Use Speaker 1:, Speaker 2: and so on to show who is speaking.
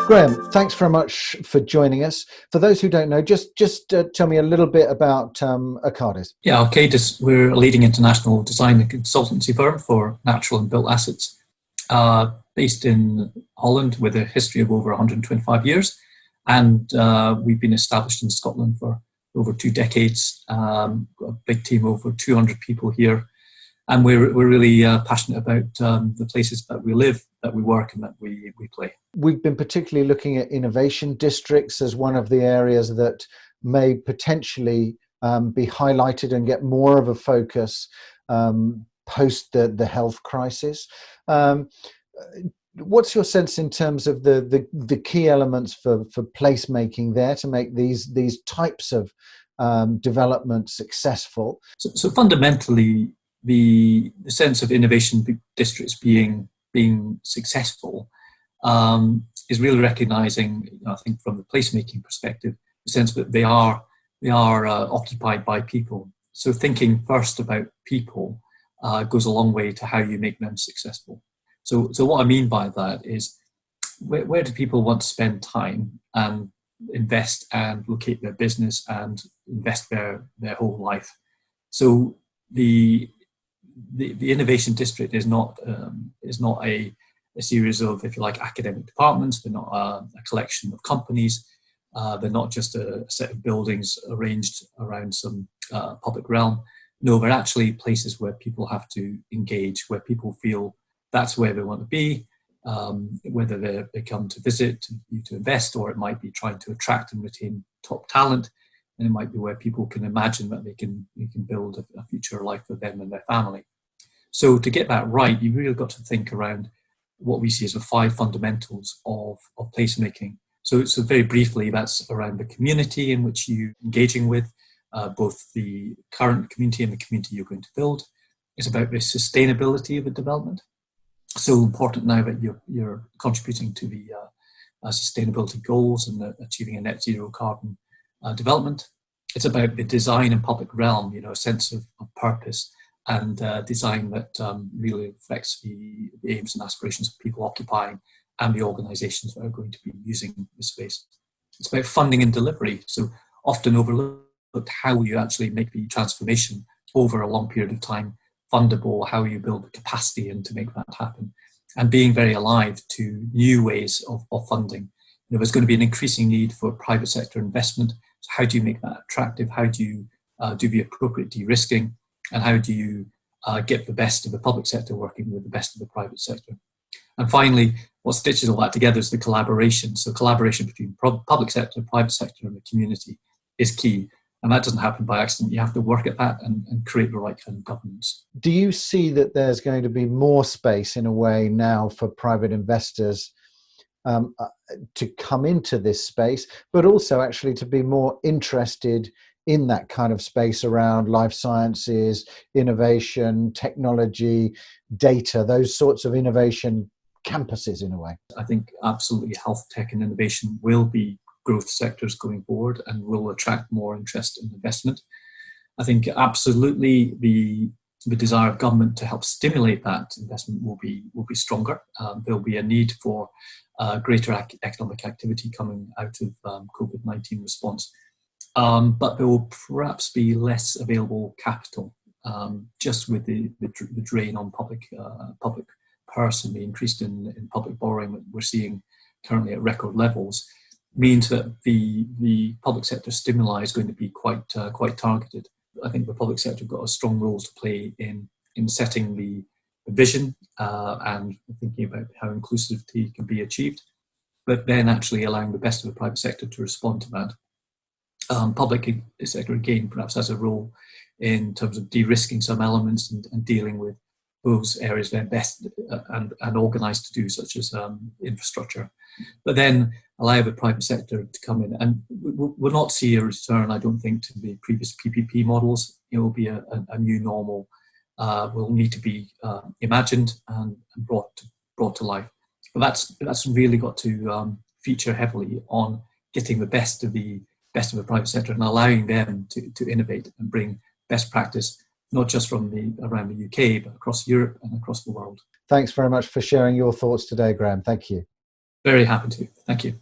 Speaker 1: Graham, thanks very much for joining us. For those who don't know, just tell me a little bit about ARCADIS.
Speaker 2: Yeah, ARCADIS, we're a leading international design and consultancy firm for natural and built assets, based in Holland with a history of over 125 years. And we've been established in Scotland for over 2 decades. Got a big team, over 200 people here. And we're really passionate about the places that we live, that we work, and that we play.
Speaker 1: We've been particularly looking at innovation districts as one of the areas that may potentially be highlighted and get more of a focus post the health crisis. What's your sense in terms of the key elements for placemaking there to make these types of development successful?
Speaker 2: So fundamentally, the sense of innovation districts being successful is really recognizing, I think, from the placemaking perspective, the sense that they are occupied by people. So thinking first about people goes a long way to how you make them successful. So what I mean by that is, where do people want to spend time and invest and locate their business and invest their whole life? So the innovation district is not a series of, if you like, academic departments. They're not a collection of companies. They're not just a set of buildings arranged around some public realm. No, they're actually places where people have to engage, where people feel that's where they want to be, whether they come to visit, to invest, or it might be trying to attract and retain top talent. And it might be where people can imagine that they can build a future life for them and their family. So to get that right, you've really got to think around what we see as the 5 fundamentals of placemaking. So very briefly, that's around the community in which you're engaging with, both the current community and the community you're going to build. It's about the sustainability of the development. So important now that you're contributing to the sustainability goals and achieving a net zero carbon development. It's about the design and public realm, a sense of purpose and design that really reflects the aims and aspirations of people occupying and the organisations that are going to be using the space. It's about funding and delivery. So often overlooked, how you actually make the transformation over a long period of time fundable, how you build the capacity and to make that happen, and being very alive to new ways of funding. There's going to be an increasing need for private sector investment. So how do you make that attractive? How do you do the appropriate de-risking? And how do you get the best of the public sector working with the best of the private sector? And finally, what stitches all that together is the collaboration. So collaboration between public sector, private sector, and the community is key. And that doesn't happen by accident. You have to work at that and create the right kind of governance.
Speaker 1: Do you see that there's going to be more space in a way now for private investors to come into this space, but also actually to be more interested in that kind of space around life sciences, innovation, technology, data, those sorts of innovation campuses in a way?
Speaker 2: I think absolutely health tech and innovation will be growth sectors going forward and will attract more interest and investment. I think absolutely the desire of government to help stimulate that investment will be stronger. There'll be a need for greater economic activity coming out of COVID-19 response. But there will perhaps be less available capital, just with the drain on public purse and the increase in public borrowing that we're seeing currently at record levels, means that the public sector stimuli is going to be quite targeted. I think the public sector have got a strong role to play in setting the vision and thinking about how inclusivity can be achieved, but then actually allowing the best of the private sector to respond to that. Public sector, again, perhaps has a role in terms of de-risking some elements and dealing with those areas they're best and organised to do, such as infrastructure. But then allow the private sector to come in. And we'll not see a return, I don't think, to the previous PPP models. It will be a new normal, will need to be imagined and brought to life. But that's really got to feature heavily on getting the best of the private sector and allowing them to innovate and bring best practice, not just from around the UK, but across Europe and across the world.
Speaker 1: Thanks very much for sharing your thoughts today, Graham. Thank you.
Speaker 2: Very happy to. Thank you.